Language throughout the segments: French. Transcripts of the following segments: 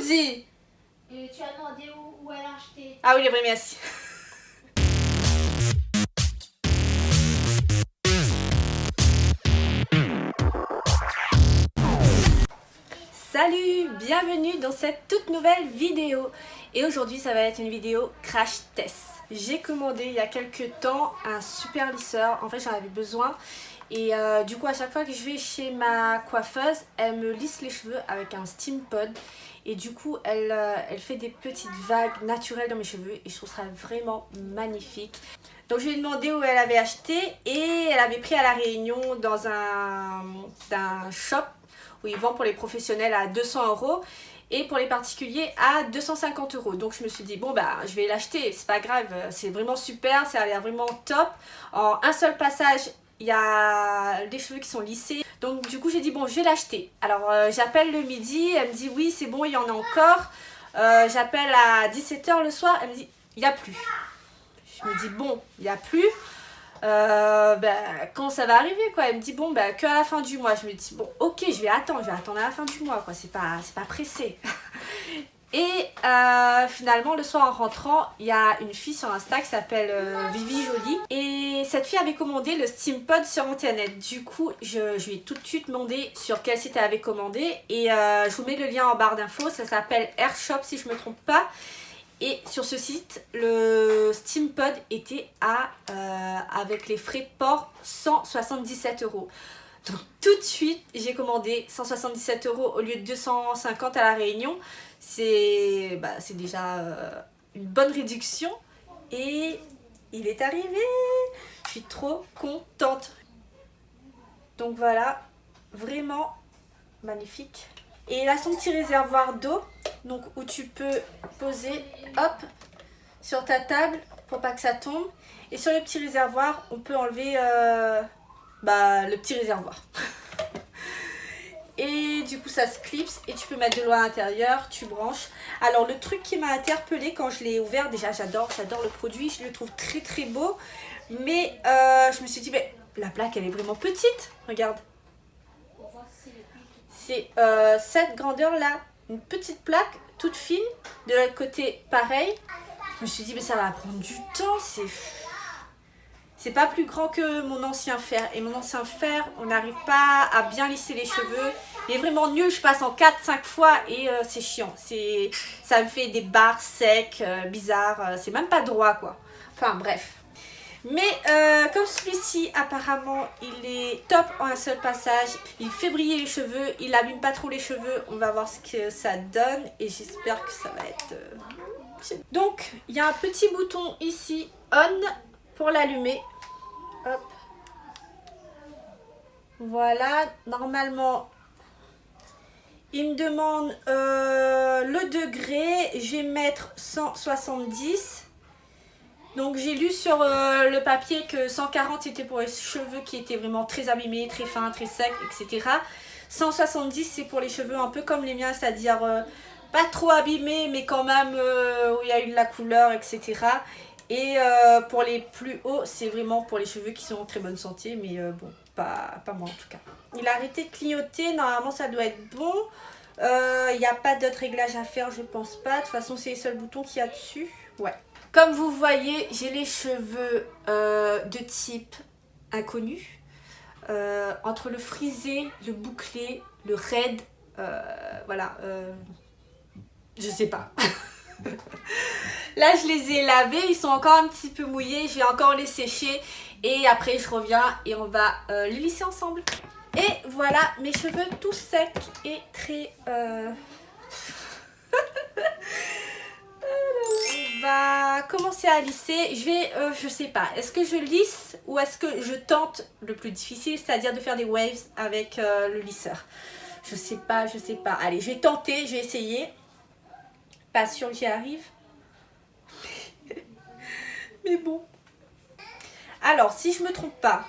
dit. Tu as demandé où elle a acheté. Ah oui, il est vrai, merci. Salut, bienvenue dans cette toute nouvelle vidéo. Et aujourd'hui, ça va être une vidéo crash test. J'ai commandé il y a quelques temps un super lisseur. En fait, j'en avais besoin. Et du coup, à chaque fois que je vais chez ma coiffeuse, elle me lisse les cheveux avec un steam pod. Et du coup, elle fait des petites vagues naturelles dans mes cheveux. Et je trouve ça vraiment magnifique. Donc, je lui ai demandé où elle avait acheté. Et elle avait pris à La Réunion dans un shop où ils vendent pour les professionnels à 200 € et pour les particuliers à 250 €. Donc je me suis dit bon bah je vais l'acheter, c'est pas grave, c'est vraiment super, ça a l'air vraiment top. En un seul passage il y a des cheveux qui sont lissés, donc du coup j'ai dit bon je vais l'acheter. Alors j'appelle le midi, elle me dit oui c'est bon il y en a encore. J'appelle à 17 h le soir, elle me dit il n'y a plus. Je me dis bon il n'y a plus. Quand ça va arriver quoi, elle me dit bon que à la fin du mois. Je me dis bon ok je vais attendre à la fin du mois quoi, c'est pas pressé. Et finalement le soir en rentrant il y a une fille sur Insta qui s'appelle Vivi Jolie et cette fille avait commandé le steam pod sur internet. Du coup je lui ai tout de suite demandé sur quel site elle avait commandé et je vous mets le lien en barre d'infos, ça s'appelle Airshop si je me trompe pas. Et sur ce site, le steam pod était à, avec les frais de port, 177 €. Donc tout de suite, j'ai commandé 177 € au lieu de 250 à La Réunion. C'est déjà une bonne réduction. Et il est arrivé. Je suis trop contente. Donc voilà, vraiment magnifique. Et il a son petit réservoir d'eau, donc où tu peux poser, hop, sur ta table pour pas que ça tombe. Et sur le petit réservoir, on peut enlever le petit réservoir. Et du coup, ça se clipse et tu peux mettre de l'eau à l'intérieur, tu branches. Alors, le truc qui m'a interpellée quand je l'ai ouvert, déjà, j'adore le produit, je le trouve très très beau. Mais je me suis dit, la plaque, elle est vraiment petite, regarde. C'est cette grandeur là, une petite plaque toute fine, de l'autre côté pareil. Je me suis dit mais ça va prendre du temps, c'est pas plus grand que mon ancien fer. Et mon ancien fer, on n'arrive pas à bien lisser les cheveux. Il est vraiment nul, je passe en 4-5 fois et c'est chiant. Ça me fait des barres secs, bizarres, c'est même pas droit quoi. Enfin bref. Mais comme celui-ci apparemment il est top en un seul passage, il fait briller les cheveux, il abîme pas trop les cheveux, on va voir ce que ça donne et j'espère que ça va être... Donc il y a un petit bouton ici on pour l'allumer, hop, voilà, normalement il me demande le degré, je vais mettre 170. Donc j'ai lu sur le papier que 140 était pour les cheveux qui étaient vraiment très abîmés, très fins, très secs, etc. 170 c'est pour les cheveux un peu comme les miens, c'est-à-dire pas trop abîmés mais quand même où il y a eu de la couleur, etc. Et pour les plus hauts c'est vraiment pour les cheveux qui sont en très bonne santé, mais bon, pas moi en tout cas. Il a arrêté de clignoter, normalement ça doit être bon. Il n'y a pas d'autres réglages à faire, je pense pas. De toute façon c'est les seuls boutons qu'il y a dessus. Ouais. Comme vous voyez, j'ai les cheveux de type inconnu. Entre le frisé, le bouclé, le raid, voilà, je sais pas. Là, je les ai lavés, ils sont encore un petit peu mouillés, je vais encore les sécher et après je reviens et on va les lisser ensemble. Et voilà, mes cheveux tout secs et très... On va commencer à lisser. Je vais, je sais pas, est-ce que je lisse ou est-ce que je tente le plus difficile, c'est-à-dire de faire des waves avec le lisseur. Je sais pas. Allez, je vais tenter, je vais essayer. Pas sûr que j'y arrive. Mais bon. Alors, si je me trompe pas,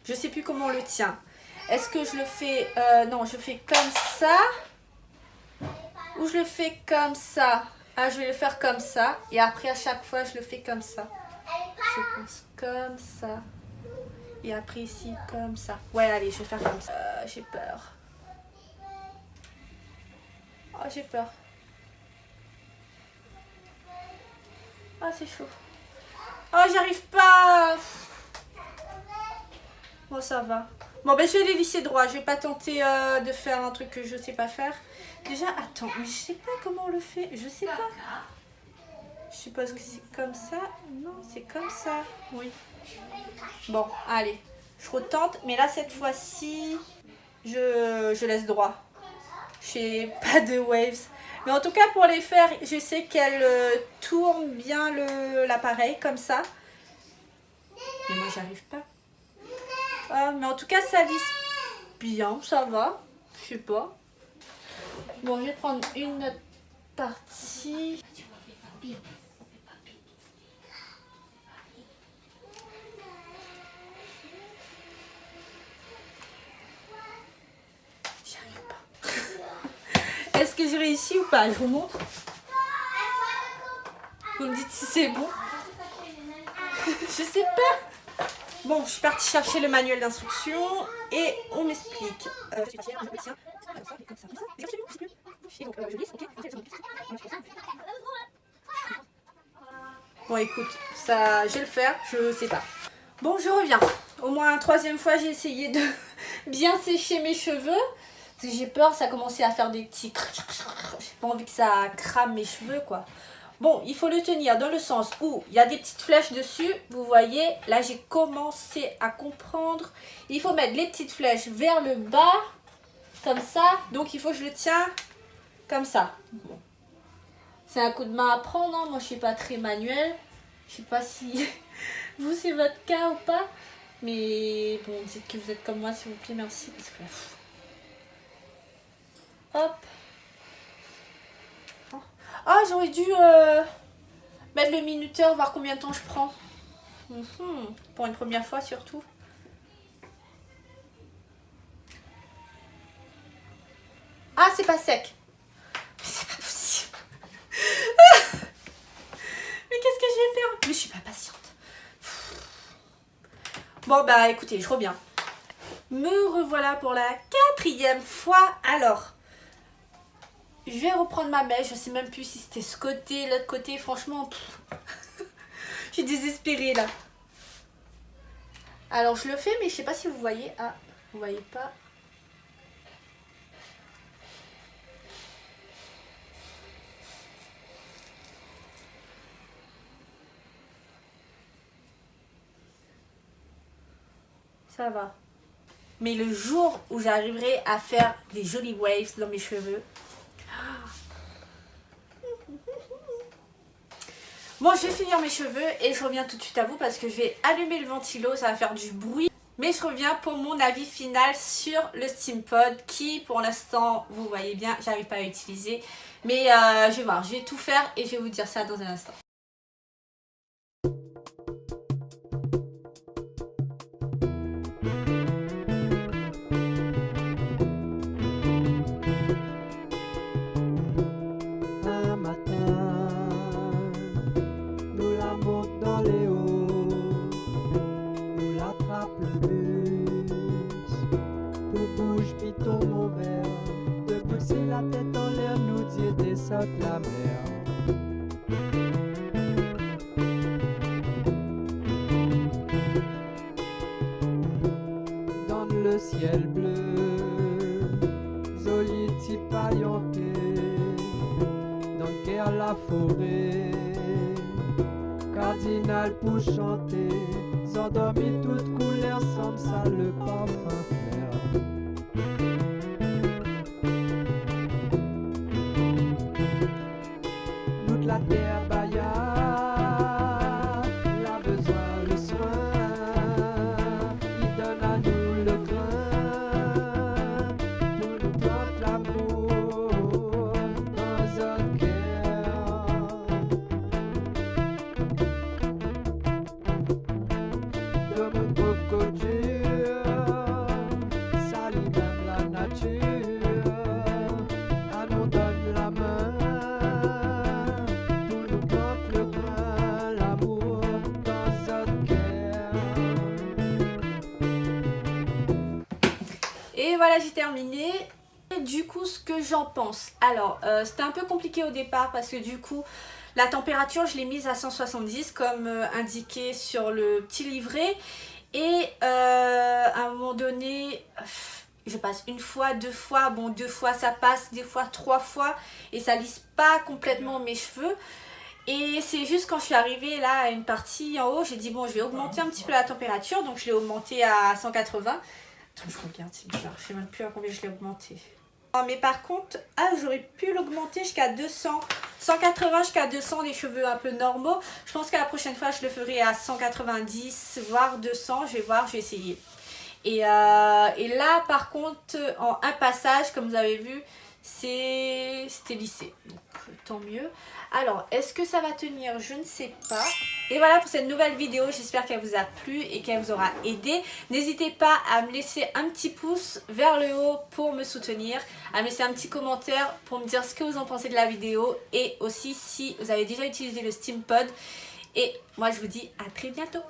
je sais plus comment on le tient. Est-ce que je le fais, non, je fais comme ça ou je le fais comme ça? Ah, je vais le faire comme ça. Et après, à chaque fois, je le fais comme ça. Je pense comme ça. Et après, ici, comme ça. Ouais, allez, je vais faire comme ça. J'ai peur. Oh Oh, j'ai peur. Ah, c'est chaud. Oh, j'arrive pas. Bon, ça va. Bon, ben je vais les lisser droit. Je vais pas tenter de faire un truc que je sais pas faire. Déjà, attends, mais je sais pas comment on le fait. Je sais pas. Je suppose que c'est comme ça. Non, c'est comme ça. Oui. Bon, allez. Je retente. Mais là, cette fois-ci, je laisse droit. Je fais pas de waves. Mais en tout cas, pour les faire, je sais qu'elle tourne bien l'appareil comme ça. Et moi, j'arrive pas. Ah, mais en tout cas, ça lisse bien. Ça va. Je sais pas. Bon, je vais prendre une autre partie. J'y arrive pas. Est-ce que j'ai réussi ou pas? Je vous montre. Vous me dites si c'est bon. Je sais pas. Bon, je suis partie chercher le manuel d'instruction et on m'explique. Bon, écoute, ça, je vais le faire, je sais pas. Bon, je reviens. Au moins une troisième fois, j'ai essayé de bien sécher mes cheveux. Parce que j'ai peur, ça a commencé à faire des petits... J'ai pas envie que ça crame mes cheveux, quoi. Bon, il faut le tenir dans le sens où il y a des petites flèches dessus. Vous voyez, là, j'ai commencé à comprendre. Il faut mettre les petites flèches vers le bas, comme ça. Donc, il faut que je le tiens comme ça. Bon. C'est un coup de main à prendre, hein. Moi je suis pas très manuelle. Je sais pas si vous c'est votre cas ou pas. Mais bon, dites que vous êtes comme moi s'il vous plaît, merci. Parce que... Hop. Ah, j'aurais dû mettre le minuteur, voir combien de temps je prends. Pour une première fois surtout. Ah, c'est pas sec. C'est pas possible. Mais qu'est-ce que je vais faire? Mais je suis pas patiente. Bon, bah écoutez, je reviens. Me revoilà pour la 4e fois. Alors, je vais reprendre ma mèche. Je sais même plus si c'était ce côté, l'autre côté. Franchement, je suis désespérée là. Alors, je le fais, mais je sais pas si vous voyez. Ah, vous voyez pas. Ça va. Mais le jour où j'arriverai à faire des jolies waves dans mes cheveux. Bon, je vais finir mes cheveux et je reviens tout de suite à vous parce que je vais allumer le ventilo, ça va faire du bruit. Mais je reviens pour mon avis final sur le Steampod qui, pour l'instant, vous voyez bien, j'arrive pas à utiliser. Mais je vais voir, je vais tout faire et je vais vous dire ça dans un instant. La mer. Dans le ciel bleu, joli petit paillonqué, dans le cœur la forêt, cardinal pour chanter, s'endormi toute couleur, semble ça le parfum clair. La terre baya, la besoin, le soin, il donne à nous le grain, pour nous porte l'amour dans un cœur. De mon coco dur, salit même la nature, à nous donne la main. Et voilà, j'ai terminé. du coup, ce que j'en pense. Alors, c'était un peu compliqué au départ parce que du coup, la température, je l'ai mise à 170 comme indiqué sur le petit livret. Et à un moment donné, je passe une fois, deux fois. Bon, deux fois ça passe, des fois trois fois. Et ça lisse pas complètement mes cheveux. Et c'est juste quand je suis arrivée là à une partie en haut, j'ai dit bon, je vais augmenter un petit peu la température. Donc je l'ai augmenté à 180. Attends, je regarde, c'est bizarre. Je sais même plus à combien je l'ai augmenté. Mais par contre, j'aurais pu l'augmenter jusqu'à 200, 180 jusqu'à 200 les cheveux un peu normaux. Je pense qu'à la prochaine fois, je le ferai à 190, voire 200. Je vais voir, je vais essayer. Et là, par contre, en un passage, comme vous avez vu, c'était lissé. Donc, tant mieux. Alors, est-ce que ça va tenir? Je ne sais pas. Et voilà pour cette nouvelle vidéo. J'espère qu'elle vous a plu et qu'elle vous aura aidé. N'hésitez pas à me laisser un petit pouce vers le haut pour me soutenir. À me laisser un petit commentaire pour me dire ce que vous en pensez de la vidéo. Et aussi si vous avez déjà utilisé le Steampod. Et moi, je vous dis à très bientôt.